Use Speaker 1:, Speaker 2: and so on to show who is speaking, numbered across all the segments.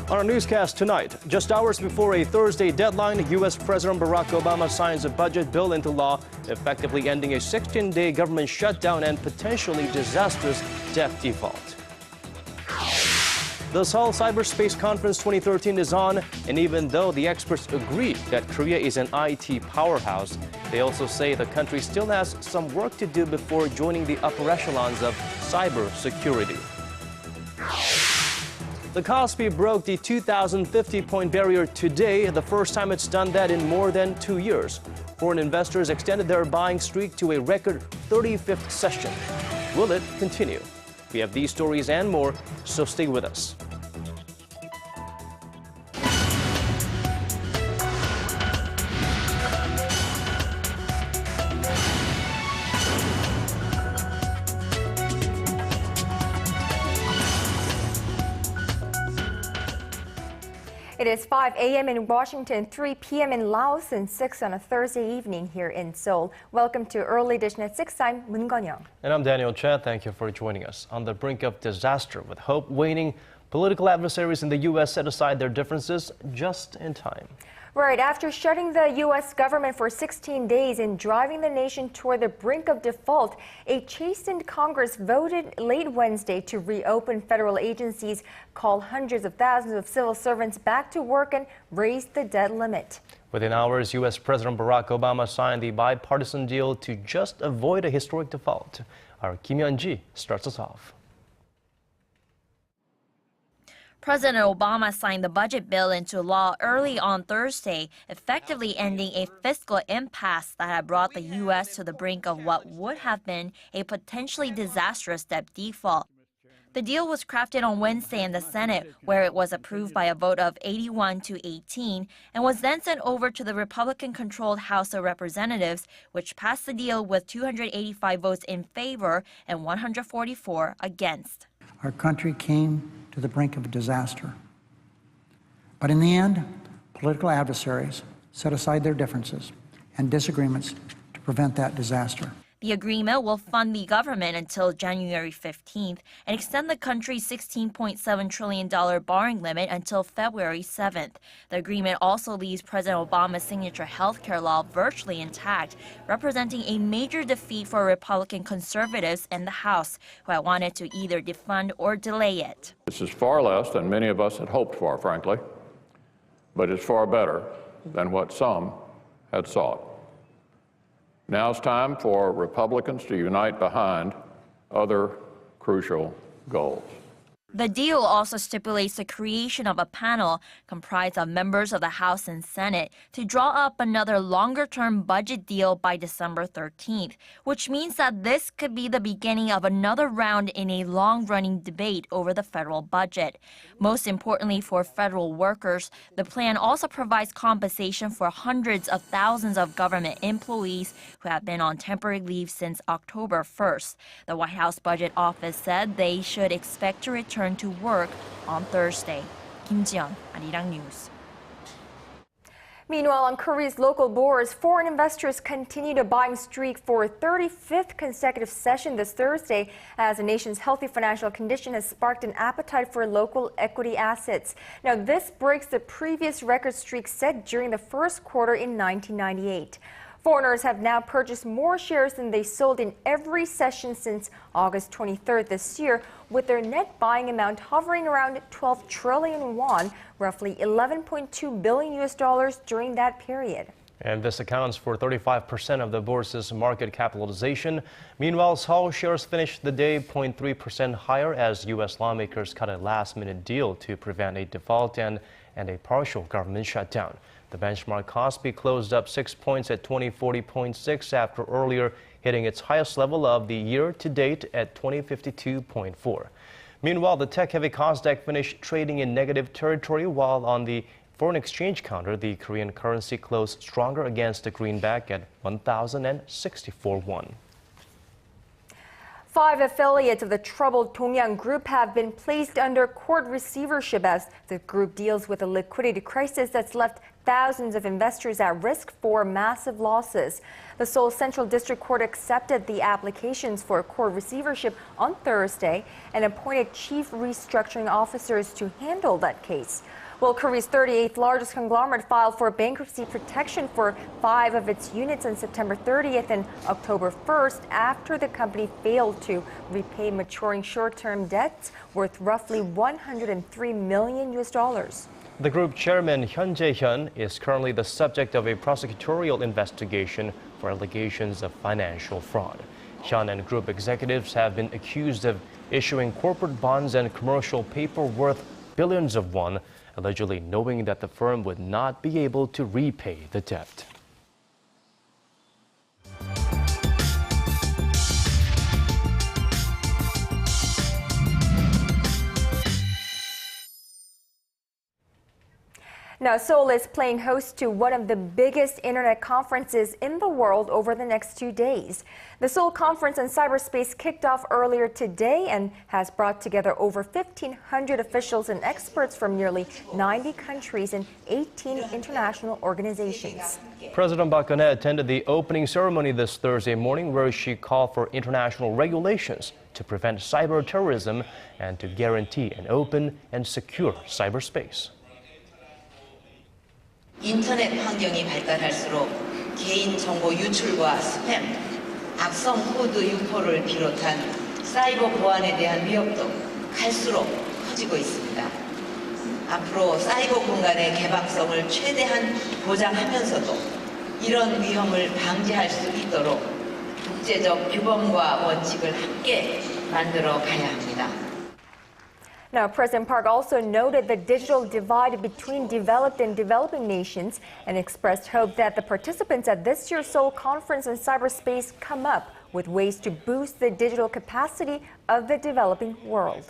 Speaker 1: On our newscast tonight, just hours before a Thursday deadline, U.S. President Barack Obama signs a budget bill into law, effectively ending a 16-day government shutdown and potentially disastrous debt default. The Seoul Cyberspace Conference 2013 is on, and even though the experts agree that Korea is an IT powerhouse, they also say the country still has some work to do before joining the upper echelons of cybersecurity. The KOSPI broke the 2,050-point barrier today, the first time it's done that in more than 2 years. Foreign investors extended their buying streak to a record 35th session. Will it continue? We have these stories and more, so stay with us.
Speaker 2: It is 5 a.m. in Washington, 3 p.m. in Laos, and 6 on a Thursday evening here in Seoul. Welcome to Early Edition at 6. I'm Moon Gon-young.
Speaker 1: And I'm Daniel Chen. Thank you for joining us. On the brink of disaster, with hope waning, political adversaries in the U.S. set aside their differences just in time.
Speaker 2: Right after shutting the U.S. government for 16 days and driving the nation toward the brink of default, a chastened Congress voted late Wednesday to reopen federal agencies, call hundreds of thousands of civil servants back to work, and raise the debt limit.
Speaker 1: Within hours, U.S. President Barack Obama signed the bipartisan deal to just avoid a historic default. Our Kim Hyun-ji starts us off.
Speaker 3: President Obama signed the budget bill into law early on Thursday, effectively ending a fiscal impasse that had brought the U.S. to the brink of what would have been a potentially disastrous debt default. The deal was crafted on Wednesday in the Senate, where it was approved by a vote of 81 to 18, and was then sent over to the Republican-controlled House of Representatives, which passed the deal with 285 votes in favor and 144 against.
Speaker 4: Our country came to the brink of a disaster. But in the end, political adversaries set aside their differences and disagreements to prevent that disaster.
Speaker 3: The agreement will fund the government until January 15th and extend the country's $16.7 trillion borrowing limit until February 7th. The agreement also leaves President Obama's signature health care law virtually intact, representing a major defeat for Republican conservatives in the House, who had wanted to either defund or delay it.
Speaker 5: This is far less than many of us had hoped for, frankly, but it's far better than what some had sought. Now it's time for Republicans to unite behind other crucial goals.
Speaker 3: The deal also stipulates the creation of a panel comprised of members of the House and Senate to draw up another longer-term budget deal by December 13th, which means that this could be the beginning of another round in a long-running debate over the federal budget. Most importantly for federal workers, the plan also provides compensation for hundreds of thousands of government employees who have been on temporary leave since October 1st. The White House Budget Office said they should expect to return to work on Thursday. Kim Ji-yeon, Arirang News.
Speaker 2: Meanwhile, on Korea's local bourse, foreign investors continued a buying streak for a 35th consecutive session this Thursday, as the nation's healthy financial condition has sparked an appetite for local equity assets. Now, this breaks the previous record streak set during the first quarter in 1998. Foreigners have now purchased more shares than they sold in every session since August 23rd this year, with their net buying amount hovering around 12 trillion won, roughly $11.2 billion during that period.
Speaker 1: And this accounts for 35% of the bourse's market capitalization. Meanwhile, Seoul shares finished the day 0.3% higher as U.S. lawmakers cut a last-minute deal to prevent a default and a partial government shutdown. The benchmark KOSPI closed up 6 points at 2040.6 after earlier hitting its highest level of the year to date at 2052.4. Meanwhile, the tech-heavy KOSDAQ finished trading in negative territory, while on the foreign exchange counter, the Korean currency closed stronger against the greenback at 1,064 won.
Speaker 2: 5 affiliates of the troubled Dongyang Group have been placed under court receivership as the group deals with a liquidity crisis that's left thousands of investors at risk for massive losses. The Seoul Central District Court accepted the applications for court receivership on Thursday and appointed chief restructuring officers to handle that case. Well, Korea's 38th largest conglomerate filed for bankruptcy protection for 5 of its units on September 30th and October 1st after the company failed to repay maturing short-term debts worth roughly $103 million.
Speaker 1: The group chairman Hyun Jae-hyun is currently the subject of a prosecutorial investigation for allegations of financial fraud. Hyun and group executives have been accused of issuing corporate bonds and commercial paper worth billions of won, allegedly knowing that the firm would not be able to repay the debt.
Speaker 2: Now, Seoul is playing host to one of the biggest internet conferences in the world over the next 2 days. The Seoul Conference on Cyberspace kicked off earlier today and has brought together over 1,500 officials and experts from nearly 90 countries and 18 international organizations.
Speaker 1: President Park Geun-hye attended the opening ceremony this Thursday morning, where she called for international regulations to prevent cyber terrorism and to guarantee an open and secure cyberspace.
Speaker 6: 인터넷 환경이 발달할수록 개인정보 유출과 스팸, 악성 코드 유포를 비롯한 사이버 보안에 대한 위협도 갈수록 커지고 있습니다. 앞으로 사이버 공간의 개방성을 최대한 보장하면서도 이런 위험을 방지할 수 있도록 국제적 규범과 원칙을 함께 만들어 가야 합니다.
Speaker 2: Now, President Park also noted the digital divide between developed and developing nations and expressed hope that the participants at this year's Seoul Conference on Cyberspace come up with ways to boost the digital capacity of the developing world.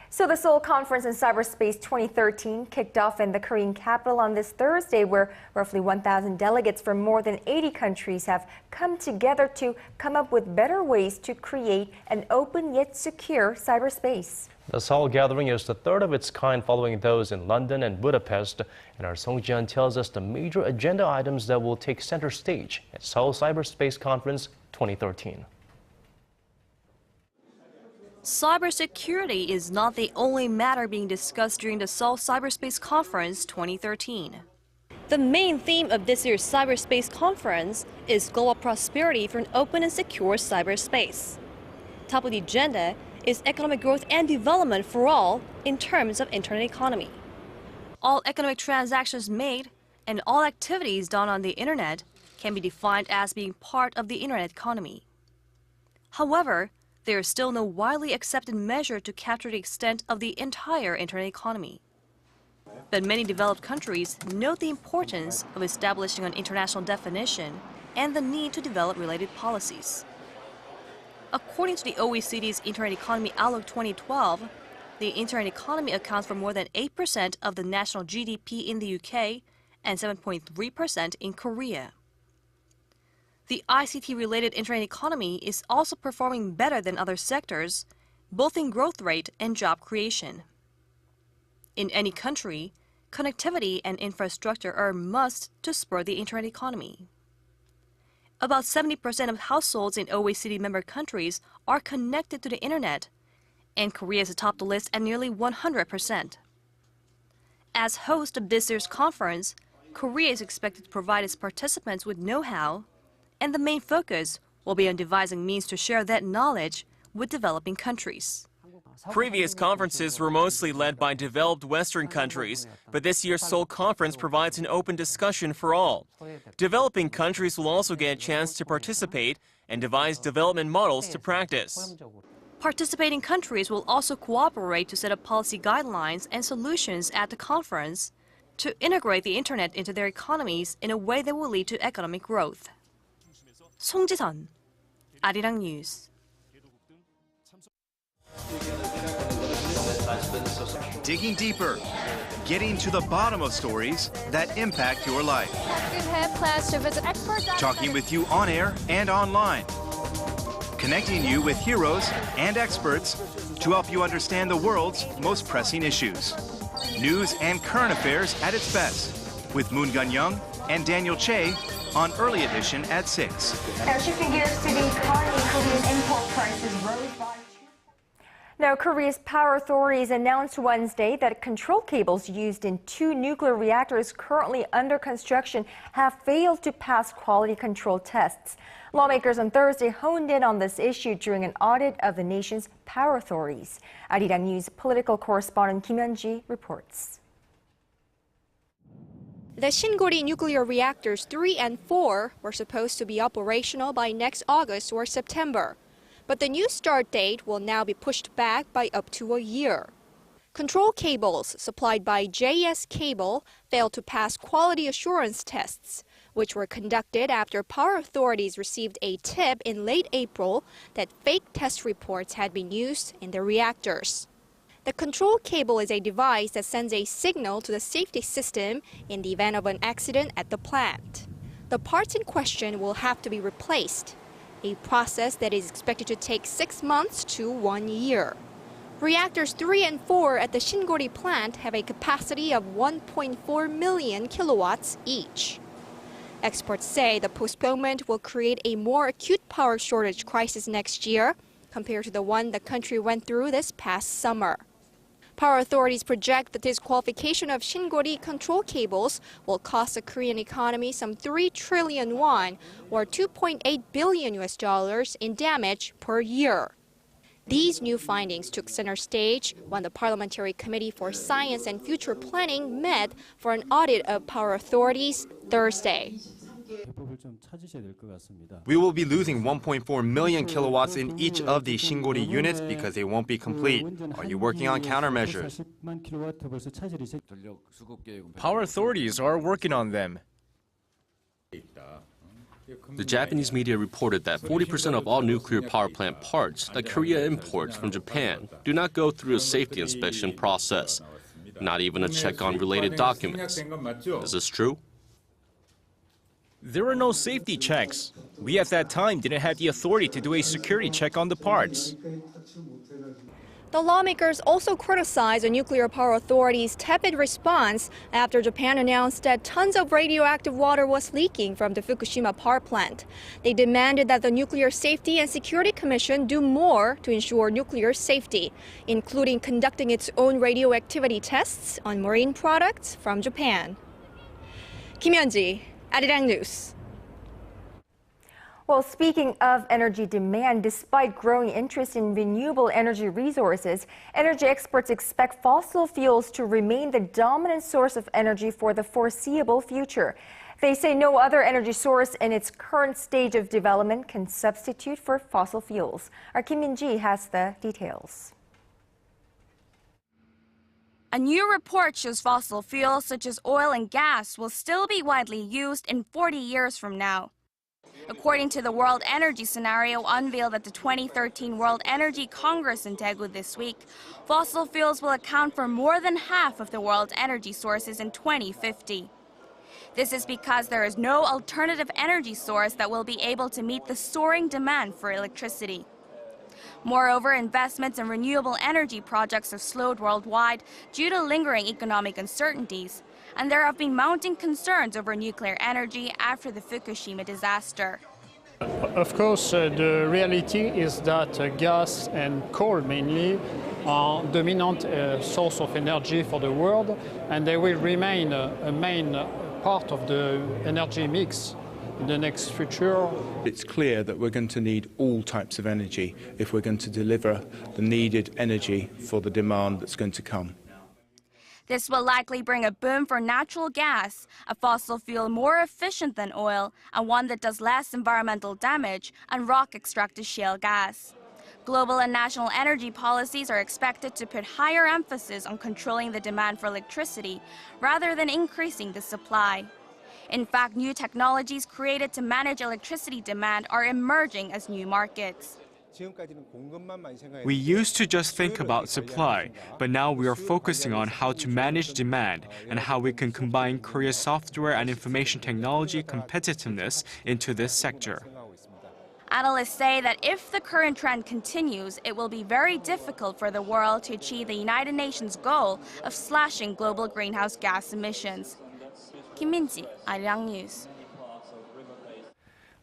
Speaker 2: So the Seoul Conference on Cyberspace 2013 kicked off in the Korean capital on this Thursday, where roughly 1,000 delegates from more than 80 countries have come together to come up with better ways to create an open yet secure cyberspace.
Speaker 1: The Seoul gathering is the third of its kind following those in London and Budapest, and our Song Ji-hyun tells us the major agenda items that will take center stage at Seoul Cyberspace Conference 2013.
Speaker 7: Cybersecurity is not the only matter being discussed during the Seoul Cyberspace Conference 2013. The main theme of this year's Cyberspace Conference is global prosperity for an open and secure cyberspace. Top of the agenda is economic growth and development for all in terms of internet economy. All economic transactions made and all activities done on the internet can be defined as being part of the internet economy. However, there is still no widely accepted measure to capture the extent of the entire internet economy. But many developed countries note the importance of establishing an international definition and the need to develop related policies. According to the OECD's Internet Economy Outlook 2012, the internet economy accounts for more than 8% of the national GDP in the UK and 7.3% in Korea. The ICT-related internet economy is also performing better than other sectors, both in growth rate and job creation. In any country, connectivity and infrastructure are a must to spur the internet economy. About 70% of households in OECD member countries are connected to the internet, and Korea is atop the list at nearly 100%. As host of this year's conference, Korea is expected to provide its participants with know-how, and the main focus will be on devising means to share that knowledge with developing countries.
Speaker 8: Previous conferences were mostly led by developed Western countries, but this year's Seoul Conference provides an open discussion for all. Developing countries will also get a chance to participate and devise development models to practice.
Speaker 7: Participating countries will also cooperate to set up policy guidelines and solutions at the conference to integrate the internet into their economies in a way that will lead to economic growth. Song Ji-hyun, Arirang News.
Speaker 9: Digging deeper, getting to the bottom of stories that impact your life.
Speaker 10: Good head class to visit expert.
Speaker 9: Talking with you on air and online. connecting you with heroes and experts to help you understand the world's most pressing issues. News and current affairs at its best, with Moon Gun-young and Daniel Che on Early Edition at 6.
Speaker 2: Now shifting gears to the economy, Korean import prices rose by 2%. Now, Korea's power authorities announced Wednesday that control cables used in 2 nuclear reactors currently under construction have failed to pass quality control tests. Lawmakers on Thursday honed in on this issue during an audit of the nation's power authorities. Arirang News political correspondent Kim Hyun-ji reports.
Speaker 10: The Shingori nuclear reactors 3 and 4 were supposed to be operational by next August or September. But the new start date will now be pushed back by up to a year. Control cables supplied by JS Cable failed to pass quality assurance tests, which were conducted after power authorities received a tip in late April that fake test reports had been used in the reactors. The control cable is a device that sends a signal to the safety system in the event of an accident at the plant. The parts in question will have to be replaced, a process that is expected to take 6 months to 1 year. Reactors 3 and 4 at the Shingori plant have a capacity of 1.4 million kilowatts each. Experts say the postponement will create a more acute power shortage crisis next year compared to the one the country went through this past summer. Power authorities project the disqualification of Shingori control cables will cost the Korean economy some 3 trillion won, or $2.8 billion in damage per year. These new findings took center stage when the Parliamentary Committee for Science and Future Planning met for an audit of power authorities Thursday.
Speaker 11: We will be losing 1.4 million kilowatts in each of the Shingori units because they won't be complete. Are you working on countermeasures?
Speaker 12: Power authorities are working on them.
Speaker 13: The Japanese media reported that 40% of all nuclear power plant parts that Korea imports from Japan do not go through a safety inspection process, not even a check on related documents. Is this true?
Speaker 12: There are no safety checks. We at that time didn't have the authority to do a security check on the parts.
Speaker 10: The lawmakers also criticized the Nuclear Power Authority's tepid response after Japan announced that tons of radioactive water was leaking from the Fukushima power plant. They demanded that the Nuclear Safety and Security Commission do more to ensure nuclear safety, including conducting its own radioactivity tests on marine products from Japan. Kim Hyun-ji, Arirang News.
Speaker 2: Well, speaking of energy demand, despite growing interest in renewable energy resources, energy experts expect fossil fuels to remain the dominant source of energy for the foreseeable future. They say no other energy source in its current stage of development can substitute for fossil fuels. Our Kim Min-ji has the details.
Speaker 3: A new report shows fossil fuels such as oil and gas will still be widely used in 40 years from now. According to the World Energy Scenario unveiled at the 2013 World Energy Congress in Daegu this week, fossil fuels will account for more than half of the world's energy sources in 2050. This is because there is no alternative energy source that will be able to meet the soaring demand for electricity. Moreover, investments in renewable energy projects have slowed worldwide due to lingering economic uncertainties, and there have been mounting concerns over nuclear energy after the Fukushima disaster.
Speaker 14: Of course, the reality is that gas and coal mainly are dominant source of energy for the world, and they will remain a main part of the energy mix in the next future.
Speaker 15: It's clear that we're going to need all types of energy if we're going to deliver the needed energy for the demand that's going to come.
Speaker 3: This will likely bring a boom for natural gas, a fossil fuel more efficient than oil and one that does less environmental damage, and rock-extracted shale gas. Global and national energy policies are expected to put higher emphasis on controlling the demand for electricity rather than increasing the supply. In fact, new technologies created to manage electricity demand are emerging as new markets.
Speaker 12: We used to just think about supply, but now we are focusing on how to manage demand and how we can combine Korea's software and information technology competitiveness into this sector.
Speaker 16: Analysts say that if the current trend continues, it will be very difficult for the world to achieve the United Nations goal of slashing global greenhouse gas emissions. Kim Min-ji, Arirang News.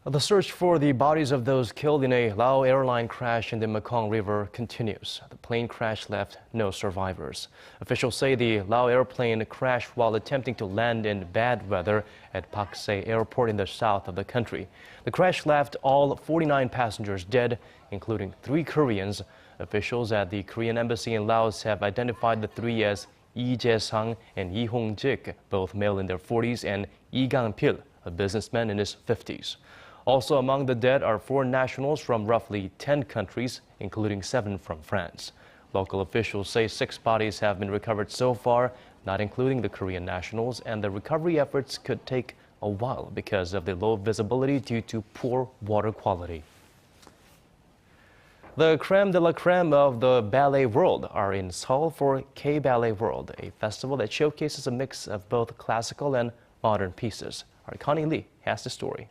Speaker 1: The search for the bodies of those killed in a Lao airline crash in the Mekong River continues. The plane crash left no survivors. Officials say the Lao airplane crashed while attempting to land in bad weather at Pak Se Airport in the south of the country. The crash left all 49 passengers dead, including 3 Koreans. Officials at the Korean embassy in Laos have identified the 3 as Lee Jae-sang and Lee Hong-jik, both male in their 40s, and Lee Gang-pil, a businessman in his 50s. Also among the dead are 4 nationals from roughly 10 countries, including 7 from France. Local officials say 6 bodies have been recovered so far, not including the Korean nationals, and the recovery efforts could take a while because of the low visibility due to poor water quality. The creme de la creme of the ballet world are in Seoul for K-Ballet World, a festival that showcases a mix of both classical and modern pieces. Our Connie Lee has the story.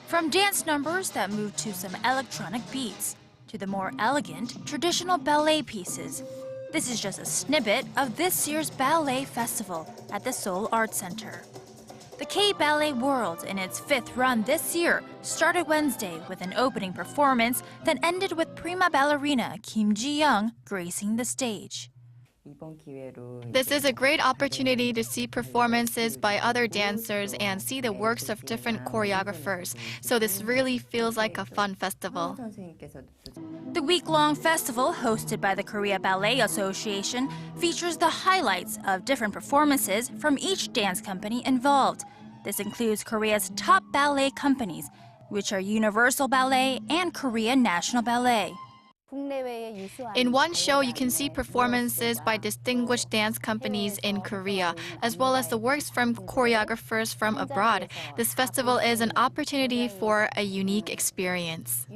Speaker 3: From dance numbers that move to some electronic beats, to the more elegant, traditional ballet pieces, this is just a snippet of this year's ballet festival at the Seoul Arts Center. The K-Ballet World, in its 5th run this year, started Wednesday with an opening performance that ended with prima ballerina Kim Ji-young gracing the stage.
Speaker 17: This is a great opportunity to see performances by other dancers and see the works of different choreographers, so this really feels like a fun festival.
Speaker 3: The week-long festival, hosted by the Korea Ballet Association, features the highlights of different performances from each dance company involved. This includes Korea's top ballet companies, which are Universal Ballet and Korean National Ballet.
Speaker 17: In one show, you can see performances by distinguished dance companies in Korea, as well as the works from choreographers from abroad. This festival is an opportunity for a unique experience.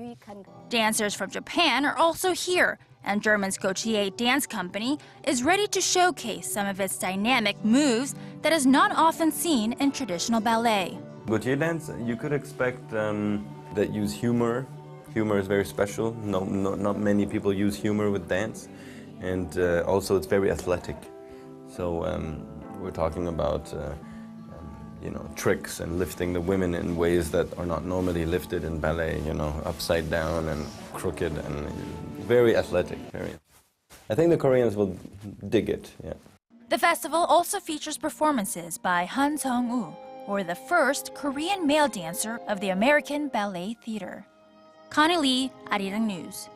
Speaker 3: Dancers from Japan are also here, and German's Gautier Dance Company is ready to showcase some of its dynamic moves that is not often seen in traditional ballet.
Speaker 18: Gautier dance, you could expect that use humor. Humor is very special. Not many people use humor with dance, and also it's very athletic. So we're talking about tricks and lifting the women in ways that are not normally lifted in ballet. Upside down and crooked and very athletic. I think the Koreans will dig it. Yeah.
Speaker 3: The festival also features performances by Han Sung-woo, or the first Korean male dancer of the American Ballet Theater. Connie Lee, Arirang News.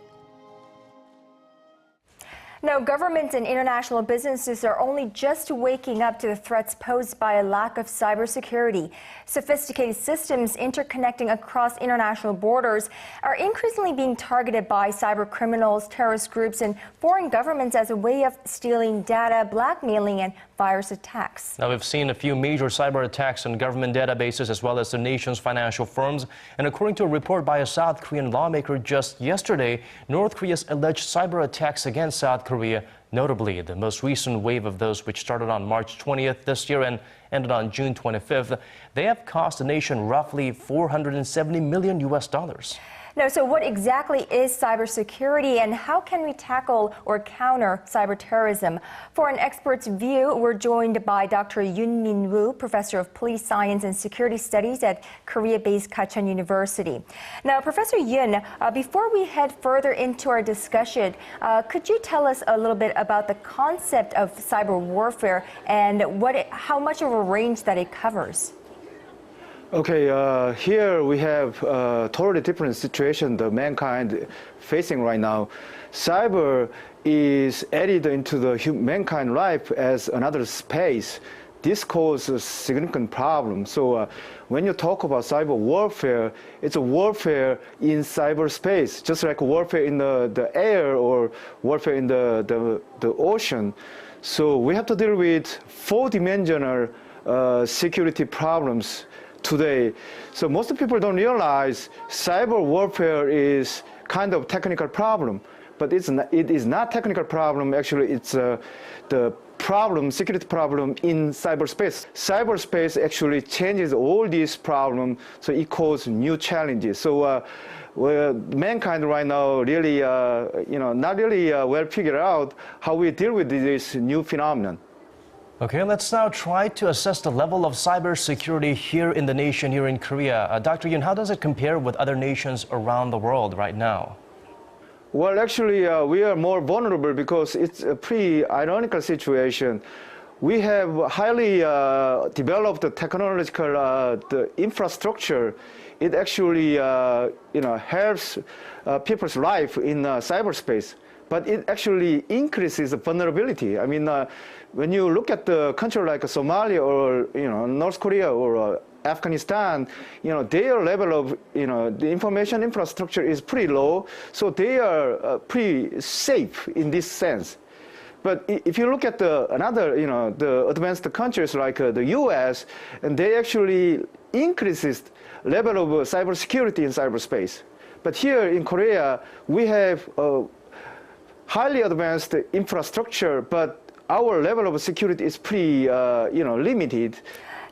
Speaker 2: Now, governments and international businesses are only just waking up to the threats posed by a lack of cybersecurity. Sophisticated systems interconnecting across international borders are increasingly being targeted by cyber criminals, terrorist groups, and foreign governments as a way of stealing data, blackmailing, and virus attacks.
Speaker 1: Now, we've seen a few major cyber attacks on government databases as well as the nation's financial firms. And according to a report by a South Korean lawmaker just yesterday, North Korea's alleged cyber attacks against South Korea, notably the most recent wave of those which started on March 20th this year and ended on June 25th, they have cost the nation roughly $470 million.
Speaker 2: Now, so what exactly is cybersecurity and how can we tackle or counter cyber terrorism? For an expert's view, we're joined by Dr. Yoon Min Woo, Professor of Police Science and Security Studies at Korea-based Gachon University. Now, Professor Yoon, before we head further into our discussion, could you tell us a little bit about the concept of cyber warfare and how much of a range that it covers?
Speaker 19: Okay, here we have a totally different situation that mankind facing right now. Cyber is added into the mankind life as another space. This causes a significant problem. So when you talk about cyber warfare, it's a warfare in cyberspace, just like warfare in the air or warfare in the ocean. So we have to deal with 4-dimensional security problems today. So most people don't realize cyber warfare is kind of technical problem, but it is not technical problem. Actually, it's the problem, security problem in cyberspace. Cyberspace actually changes all these problems, so it causes new challenges. So mankind right now really, not really well figured out how we deal with this new phenomenon.
Speaker 1: Okay, let's now try to assess the level of cybersecurity here in the nation, here in Korea. Dr. Yoon, how does it compare with other nations around the world right now?
Speaker 19: Well, actually, we are more vulnerable because it's a pretty ironical situation. We have highly developed technological the infrastructure. It actually, helps people's life in cyberspace, but it actually increases vulnerability. I mean, when you look at the country like Somalia or North Korea or Afghanistan, their level of the information infrastructure is pretty low, so they are pretty safe in this sense. But if you look at the advanced countries like the U.S., and they actually increases level of cybersecurity in cyberspace. But here in Korea, we have highly advanced infrastructure, but our level of security is pretty, limited.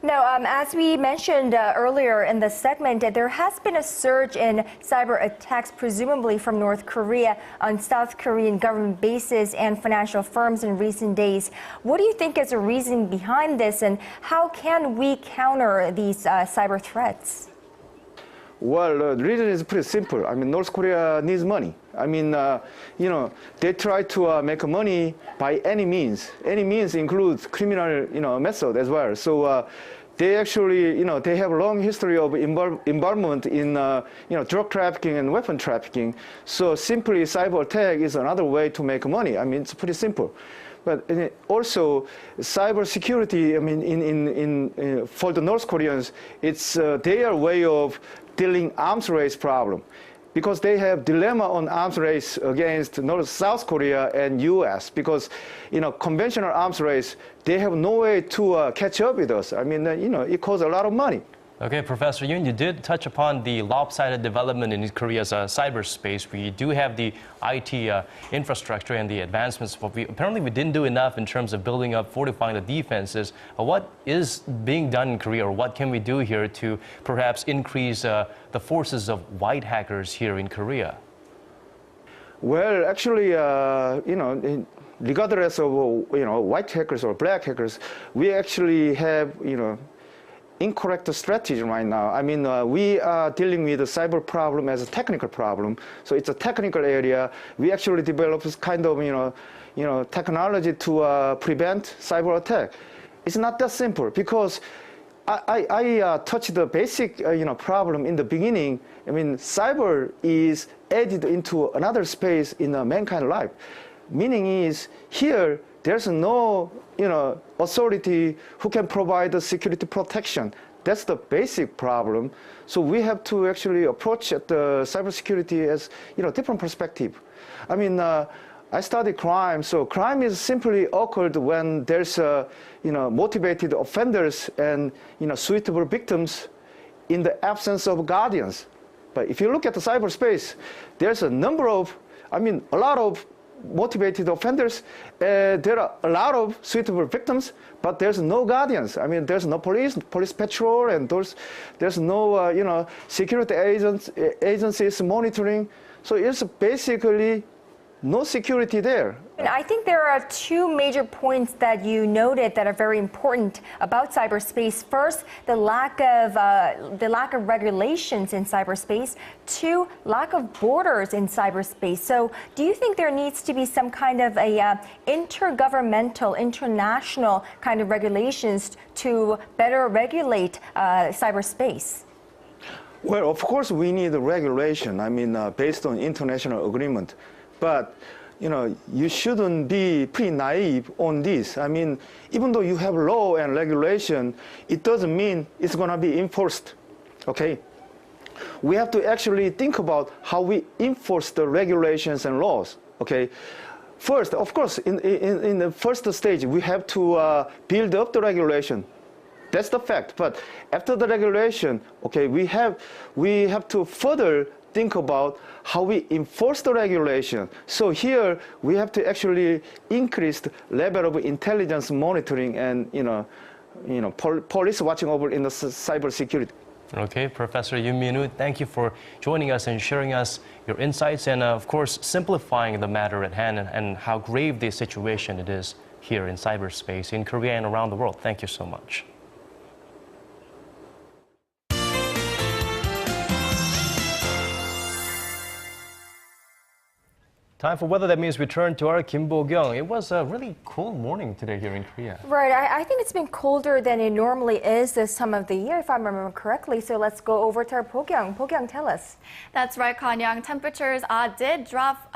Speaker 2: Now, as we mentioned earlier in the segment, there has been a surge in cyber attacks, presumably from North Korea, on South Korean government bases and financial firms in recent days. What do you think is the reason behind this, and how can we counter these cyber threats?
Speaker 19: Well, the reason is pretty simple. I mean, North Korea needs money. I mean, they try to make money by any means. Any means includes criminal, method as well. So they actually, they have a long history of involvement in, drug trafficking and weapon trafficking. So simply cyber attack is another way to make money. I mean, it's pretty simple. But also, cybersecurity, I mean, for the North Koreans, it's their way of dealing arms race problem, because they have dilemma on arms race against South Korea and U.S. because, conventional arms race, they have no way to catch up with us. I mean, it costs a lot of money.
Speaker 1: Okay, Professor Yoon, you did touch upon the lopsided development in Korea's cyberspace. We do have the IT infrastructure and the advancements, but apparently we didn't do enough in terms of building up, fortifying the defenses. What is being done in Korea, or what can we do here to perhaps increase the forces of white hackers here in Korea?
Speaker 19: Well, actually, regardless of, white hackers or black hackers, we actually have, incorrect strategy right now. I mean, we are dealing with the cyber problem as a technical problem. So it's a technical area. We actually developed this kind of, technology to prevent cyber attack. It's not that simple because I touched the basic, problem in the beginning. I mean, cyber is added into another space in mankind life. Meaning is here, there's no, authority who can provide the security protection. That's the basic problem. So we have to actually approach the cybersecurity as, different perspective. I mean, I study crime, so crime is simply occurred when there's, motivated offenders and, suitable victims in the absence of guardians. But if you look at the cyberspace, there's a number of, a lot of motivated offenders, there are a lot of suitable victims, but there's no guardians. I mean, there's no police patrol, and there's no, security agencies monitoring. So it's basically no security there.
Speaker 2: And I think there are two major points that you noted that are very important about cyberspace. First, the lack of regulations in cyberspace. Two, lack of borders in cyberspace. So, do you think there needs to be some kind of a intergovernmental, international kind of regulations to better regulate cyberspace?
Speaker 19: Well, of course, we need a regulation. I mean, based on international agreement. But, you shouldn't be pretty naive on this. I mean, even though you have law and regulation, it doesn't mean it's going to be enforced, okay? We have to actually think about how we enforce the regulations and laws, okay? First, of course, in the first stage, we have to build up the regulation. That's the fact. But after the regulation, okay, we have to further think about how we enforce the regulation. So here we have to actually increase the level of intelligence monitoring and police watching over in the cybersecurity.
Speaker 1: Okay, Professor Yoon Min-woo, thank you for joining us and sharing us your insights and, of course, simplifying the matter at hand and how grave the situation it is here in cyberspace in Korea and around the world. Thank you so much. Time for weather. That means we turn to our Kim Bo-kyung. It was a really cool morning today here in Korea.
Speaker 2: Right. I think it's been colder than it normally is this time of the year, if I remember correctly. So let's go over to our Bo-kyung. Bo-kyung, tell us.
Speaker 17: That's right, Kwon-young. Temperatures did drop.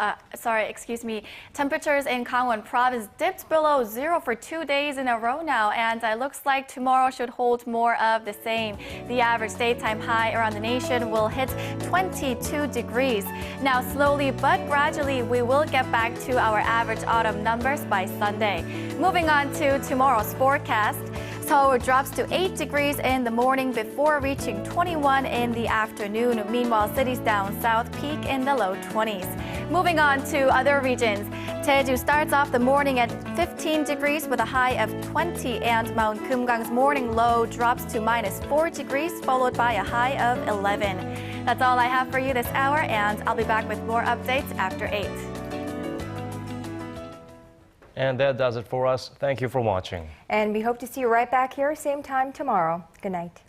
Speaker 17: Temperatures in Gangwon province dipped below zero for 2 days in a row now, and it looks like tomorrow should hold more of the same. The average daytime high around the nation will hit 22 degrees. Now, slowly but gradually, we will get back to our average autumn numbers by Sunday. Moving on to tomorrow's forecast. Seoul drops to 8 degrees in the morning before reaching 21 in the afternoon. Meanwhile, cities down south peak in the low 20s. Moving on to other regions. Jeju starts off the morning at 15 degrees with a high of 20, and Mount Kumgang's morning low drops to -4 degrees, followed by a high of 11. That's all I have for you this hour, and I'll be back with more updates after 8.
Speaker 1: And that does it for us. Thank you for watching.
Speaker 2: And we hope to see you right back here, same time tomorrow. Good night.